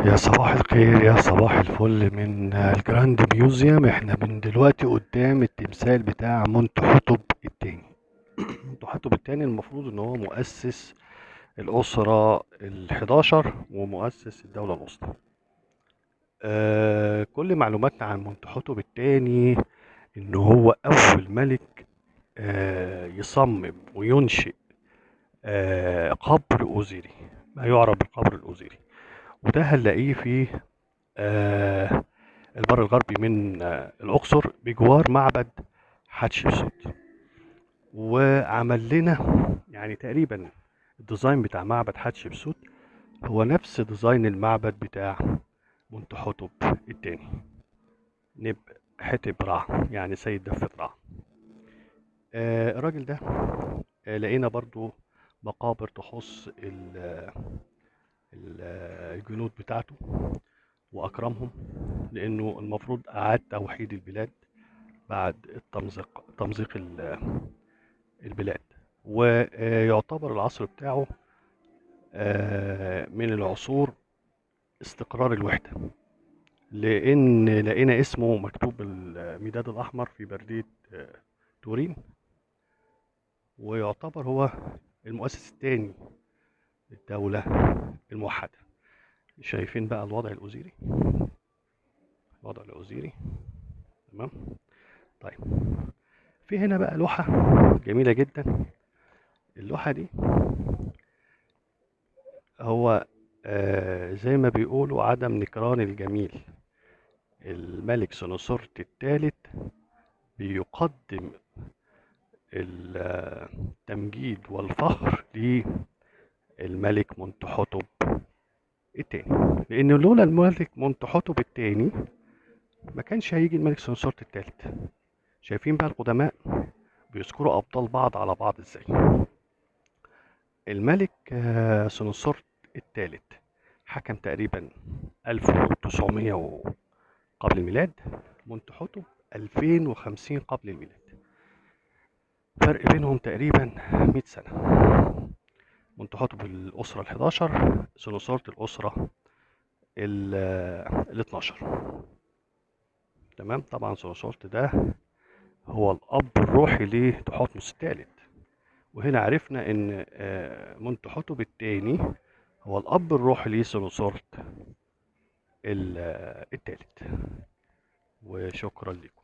يا صباح الخير يا صباح الفل من الجراند ميوزيوم. احنا من دلوقتي قدام التمثال بتاع منتحتب التاني. منتحتب التاني المفروض ان هو مؤسس الأسرة ال11 ومؤسس الدولة الوسطى. كل معلوماتنا عن منتحتب التاني ان هو اول ملك يصمم وينشئ قبر أوزيري، ما يعرف بالقبر الأوزيري. وده هنلاقيه في آه، البر الغربي من الأقصر بجوار معبد حتشبسوت. وعمل لنا يعني تقريبا الديزاين بتاع معبد حتشبسوت هو نفس ديزاين المعبد بتاع منتحتب التاني، نب حتب رع، يعني سيد دفة رع. الراجل ده لقينا برضو مقابر تخص الجنود بتاعته وأكرمهم، لأنه المفروض أعاد توحيد البلاد بعد تمزيق البلاد. ويعتبر العصر بتاعه من العصور استقرار الوحدة، لأن لقينا اسمه مكتوب بالمداد الأحمر في بردية تورين. ويعتبر هو المؤسس الثاني للدولة الموحدة. شايفين بقى الوضع الأوزيري. تمام. طيب، في هنا بقى لوحة جميلة جدا. اللوحة دي هو زي ما بيقولوا عدم نكران الجميل. الملك سنوسرت الثالث بيقدم التمجيد والفخر للملك منتحتب الثاني، لأن لولا الملك منتحتب الثاني ما كانش هيجي الملك سنوسرت الثالث. شايفين بقى القدماء بيذكروا أبطال بعض على بعض ازاي. الملك سنوسرت الثالث حكم تقريبا 1900 قبل الميلاد، منتحتب 2050 قبل الميلاد، فرق بينهم تقريبا 100 سنة. منتحتب الأسرة ال11، سنوسرت الأسرة ال12. تمام. طبعا سنوسرت ده هو الأب الروحي لتحتمس الثالث، وهنا عرفنا إن منتحتب الثاني هو الأب الروحي لسنوسرت الثالث. وشكرا لكم.